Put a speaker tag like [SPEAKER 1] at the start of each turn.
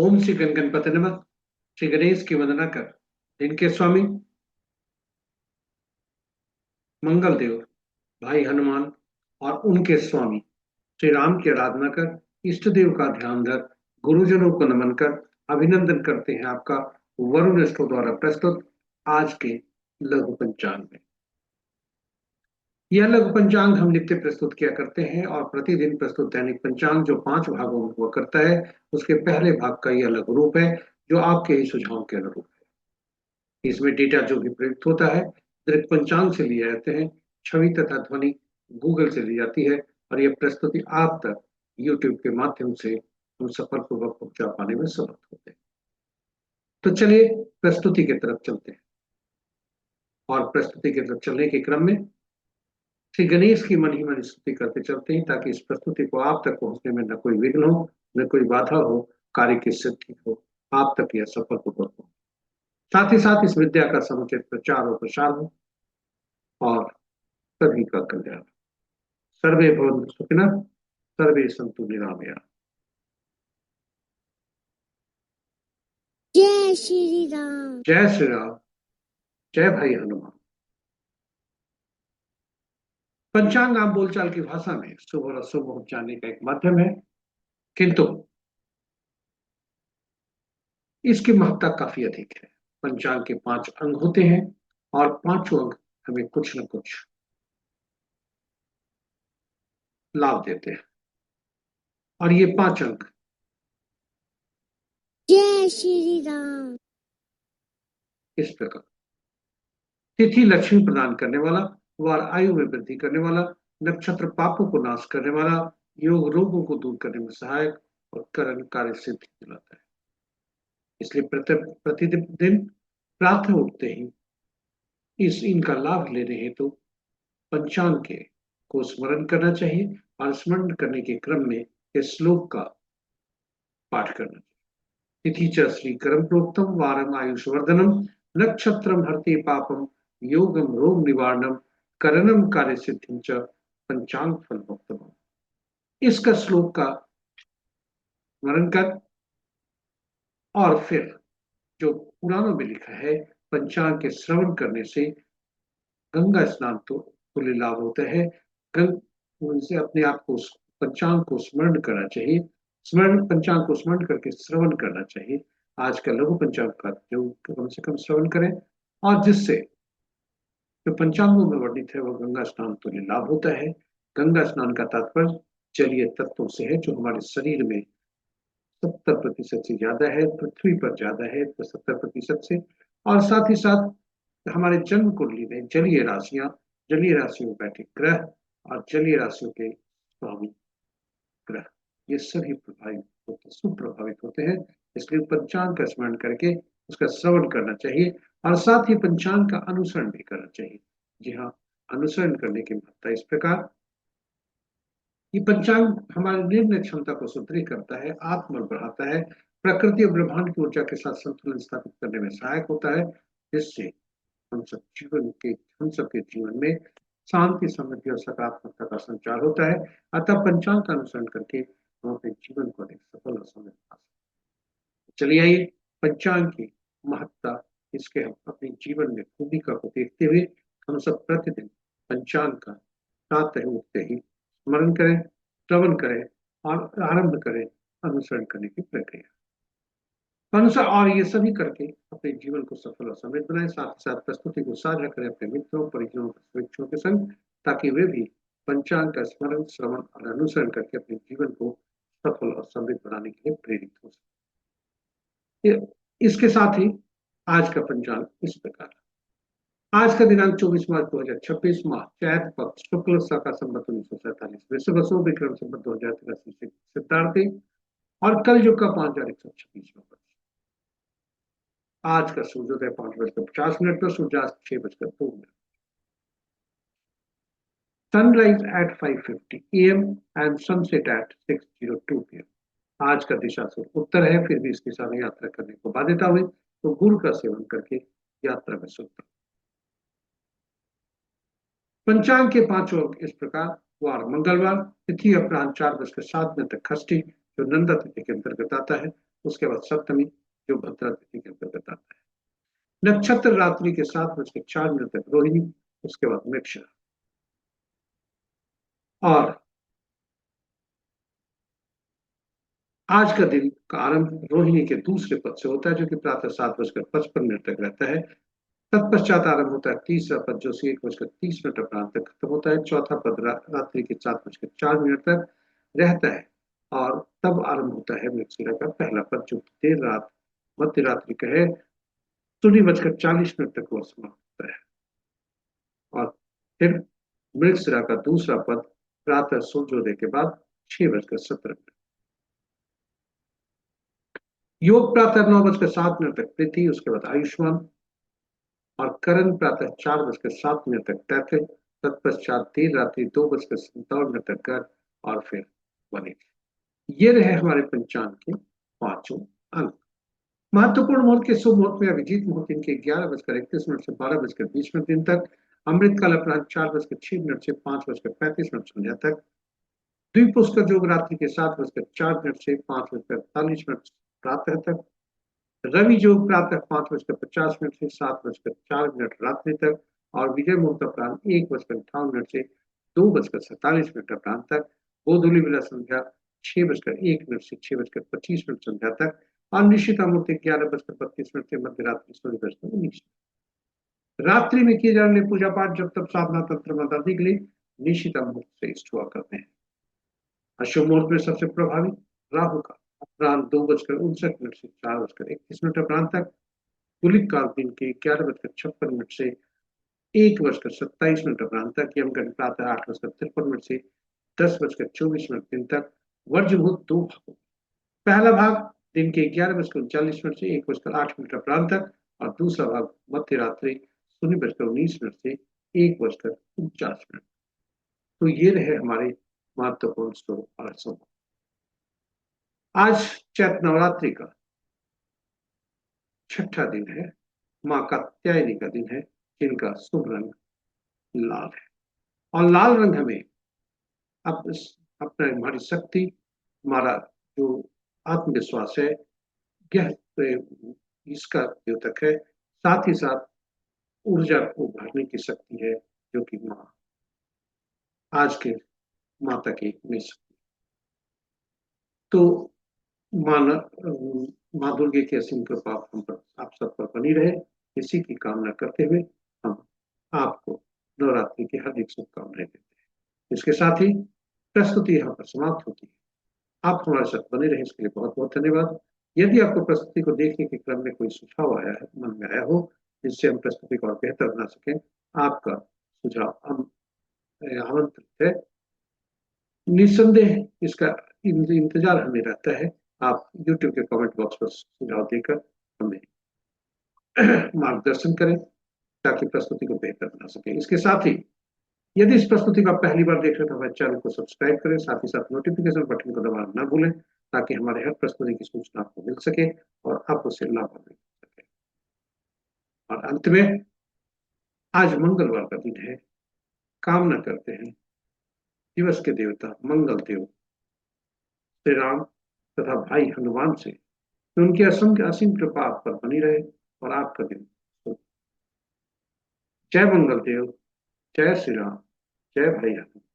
[SPEAKER 1] ओम श्री गणगणपति नमः। श्री गणेश की वंदना कर दिन के स्वामी मंगल देव भाई हनुमान और उनके स्वामी श्री राम की आराधना कर, इष्ट देव का ध्यान धर, गुरुजनों को नमन कर अभिनंदन करते हैं आपका वरुण स्टोर द्वारा प्रस्तुत आज के लघु पंचांग में। यह लघु पंचांग हम नित्य प्रस्तुत किया करते हैं और प्रतिदिन प्रस्तुत दैनिक पंचांग जो 5 भागों में हुआ करता है, उसके पहले भाग का यह लघु रूप है जो आपके ही सुझाव के अनुरूप है। इसमें डेटा जो भी प्रयुक्त होता है दृक पंचांग से लिए जाते हैं, छवि तथा ध्वनि गूगल से ली जाती है और यह प्रस्तुति आप तक यूट्यूब के माध्यम से हम सफलपूर्वक पहुंचा पाने में समर्थ होते हैं। तो चलिए प्रस्तुति की तरफ चलते हैं और प्रस्तुति की तरफ चलने के क्रम में श्री गणेश की मन ही मन स्तुति करते चलते हैं ताकि इस प्रस्तुति को आप तक पहुंचने में न कोई विघ्न हो, न कोई बाधा हो, कार्य की सिद्धि हो, आप तक यह सफलपूर्वक हो। साथ ही साथ इस विद्या का समुचित प्रचार और प्रसार हो और सभी का कल्याण। सर्वे भवन्तु सुखिनः, सर्वे सन्तु निरामया।
[SPEAKER 2] जय श्री राम।
[SPEAKER 1] जय श्री राम। जय भाई हनुमान। पंचांग आम बोलचाल की भाषा में शुभ और अशुभ पहुंचाने का एक माध्यम है, किंतु इसकी महत्ता काफी अधिक है। पंचांग के 5 अंग होते हैं और 5 अंग हमें कुछ न कुछ लाभ देते हैं और ये 5 अंक
[SPEAKER 2] जय श्री राम
[SPEAKER 1] इस प्रकार: तिथि लक्ष्मी प्रदान करने वाला, वार आयु में वृद्धि करने वाला, नक्षत्र पापों को नाश करने वाला, योग रोगों को दूर करने में सहायक और करण कार्य सिद्धि दिलाता है। इसलिए प्रतिदिन प्रातः उठते ही इनका लाभ लेने हेतु पंचांग के को स्मरण करना चाहिए और स्मरण करने के क्रम में इस श्लोक का पाठ करना चाहिए। तिथि च श्रीकरम प्रोक्तम वारम आयुषवर्धनम नक्षत्रम हरते पापम योगम रोग निवारणम करणम कार्य सिद्धिं च पंचांग फल भोक्तम। इसका श्लोक का स्मरण कर और फिर जो पुराणों में लिखा है, पंचांग के श्रवण करने से गंगा स्नान तो तुल्य लाभ होता है। उनसे अपने आप को पंचांग को स्मरण करना चाहिए, स्मरण पंचांग को स्मरण करके श्रवण करना चाहिए। आज का लघु पंचांग का जो कम से कम श्रवण करें और जिससे जो पंचांगों में वर्णित है वह गंगा स्नान तुल्य लाभ होता है। गंगा स्नान का तात्पर्य जलीय तत्वों से है जो हमारे शरीर में 70% से ज्यादा है, पृथ्वी पर ज्यादा है तो 70% से, और साथ ही साथ हमारे जन्म कुंडली में जलीय राशियां, जलीय राशियों में बैठे ग्रह और जलीय राशियों के स्वामी ग्रह, ये सभी प्रभावित होते, सुप्रभावित होते हैं। इसलिए पंचांग का स्मरण करके उसका श्रवण करना चाहिए और साथ ही पंचांग का अनुसरण भी करना चाहिए। जी हाँ, अनुसरण करने की महत्ता इस प्रकार: ये पंचांग हमारी निर्णय क्षमता को सुदृढ़ करता है, आत्मबल बढ़ाता है, प्रकृति और ब्रह्मांड की ऊर्जा के साथ संतुलन स्थापित करने में सहायक होता है, जिससे हम सबके जीवन में शांति, समृद्धि और सकारात्मकता का संचार होता है। अतः पंचांग का अनुसरण करके हम अपने जीवन को अधिक सफल और समृद्ध बना सकते हैं। चलिए आइए पंचांग की महत्ता, इसके हम अपने जीवन में भूमिका को देखते हुए हम सब प्रतिदिन पंचांग का प्रातः उठते ही स्मरण करें, श्रवण करें और आरंभ करें अनुसरण करने की प्रक्रिया अनुसार, और ये सभी करके अपने जीवन को सफल और समृद्ध बनाएं। साथ ही साथ प्रस्तुति को साझा करें अपने मित्रों, परिजनों, शुभेच्छुओं के संग, ताकि वे भी पंचांग का स्मरण, श्रवण और अनुसरण करके अपने जीवन को सफल और समृद्ध बनाने के लिए प्रेरित हो सके। इसके साथ ही आज का पंचांग इस प्रकार: आज का दिनांक 24 मार्च 2026, माह चैत पक्ष शुक्ल शाका संवत 1947, विश्व बसो विक्रम संवत 2083 सिद्धार्थी, और कल युग का 5126वां वर्ष। आज का सूर्योदय 5:50 पर, सूर्यास्त 6:02। Sunrise at 5:50 AM and sunset at 6:02 PM। आज का दिशा से उत्तर है, फिर भी इस दिशा में यात्रा करने को बाध्यता हुई तो गुड़ का सेवन करके यात्रा में सुख। पंचांग के 5 अंक इस प्रकार: वार मंगलवार, तिथि अपराह्न 4:07 तक खष्टी जो नंदा तिथि के अंतर्गत आता है, उसके बाद सप्तमी जो भद्रा तिथि के अंतर्गत आता है। नक्षत्र रात्रि के 7:04 तक रोहिणी, उसके बाद मृगशिरा। और आज का दिन का आरंभ रोहिणी के दूसरे पद से होता है, जो कि प्रातः 7:55 तक रहता है। तत्पश्चात आरंभ होता है तीसरा पद, जो 1:30 अपराह्न तक खत्म होता है। चौथा पद रात्रि के 7:04 तक रहता है, और तब आरंभ होता है मृगशिरा का पहला पद, जो देर रात मध्य रात्रि का है। 0:40 तक वह समाप्त होता है। और फिर मृगशिरा का दूसरा पद प्रातः सूर्योदय के बाद 6:17। योग प्रातः 9:07 तक प्रीति, उसके बाद आयुष्मान। और करण प्रातः 4:07 तक तैथिल। तत्पश्चात देर रात्रि 2:57 तक कर, और फिर वनिक। ये रहे हमारे पंचांग के पांचों अंक। महत्वपूर्ण मुहूर्त के शुभ मुहूर्त में अभिजीत मुहूर्त दिन के 11:31 से 12:20 दिन तक। अमृत काल अपराह्न 4:06 से 5:35 संध्या तक। द्विपुष्कर योग रात्रि के 7:04 से 5:48 प्रातः तक। रवि योग प्रातः 5:50 से 7:04 रात्रि तक। और विजय मुहूर्त अपराह्न 1:58 से 2:47 अपराह्न तक। गोधूलि विला संध्या 6:01 से 6:25 संध्या तक। और निश्चिता मुहूर्त 11:32 से मध्य रात्रि 16:19। रात्रि में किए जाने वाले पूजा पाठ जब तक साधना तंत्र मंत्रादि के लिए निश्चिता मुहूर्त से इष्ट हुआ करते हैं। अशुभ मुहूर्त में सबसे प्रभावी राहु का अपराह्न 2:59 से 4:31 अपराह्न तक। गुलिक काल दिन के 11:56 से 1:27 अपराह्न तक। यमगंड प्रातः 8:53 से 10:24 दिन तक। वर्ज्य मुहूर्त दो भागों, पहला भाग दिन के 11:39 से 1:08 अपराह्न तक, और दूसरा भाग मध्य रात्रि 0:19 से 1:49। तो ये रहे हमारे महत्वपूर्ण श्लोक और समय। आज चैत्र नवरात्रि का छठा दिन है। मां कात्यायनी का दिन है, जिनका शुभ रंग लाल है। और लाल रंग हमें अपना हमारी शक्ति, हमारा जो आत्मविश्वास है, यह इसका द्योतक है। साथ ही साथ ऊर्जा को भरने की शक्ति है, जो कि मां आज के माता की में शक्ति। तो मां दुर्गे की असीम कृपा हम पर, आप सब पर बनी रहे, इसी की कामना करते हुए हम आपको नवरात्रि की हार्दिक शुभकामनाएं देते हैं। इसके साथ ही प्रस्तुति यहाँ पर समाप्त होती है। आप हमारे साथ बने रहे, इसके लिए बहुत बहुत धन्यवाद। यदि आपको प्रस्तुति को देखने के क्रम में कोई सुझाव आया है, मन में आया हो, जिससे हम प्रस्तुति को और बेहतर बना सकें, आपका सुझाव हम आमंत्रित है। निस्संदेह इसका इंतजार हमें रहता है। आप YouTube के कमेंट बॉक्स पर सुझाव देकर हमें मार्गदर्शन करें, ताकि प्रस्तुति को बेहतर बना सकें। इसके साथ ही यदि इस प्रस्तुति को आप पहली बार देख रहे हैं तो हमारे चैनल को सब्सक्राइब करें, साथ ही साथ नोटिफिकेशन बटन को दबाना न भूलें, ताकि हमारे हर प्रस्तुति की सूचना आपको मिल सके और आप उससे लाभान्वित हो सके। और अंत में आज मंगलवार का दिन है। कामना करते हैं दिवस के देवता मंगल देव श्री राम तथा भाई हनुमान से कि उनकी असंख्य असीम कृपा आप पर बनी रहे और आपका दिन। जय मंगल देव, जय श्री राम, जय भाई हनुमान।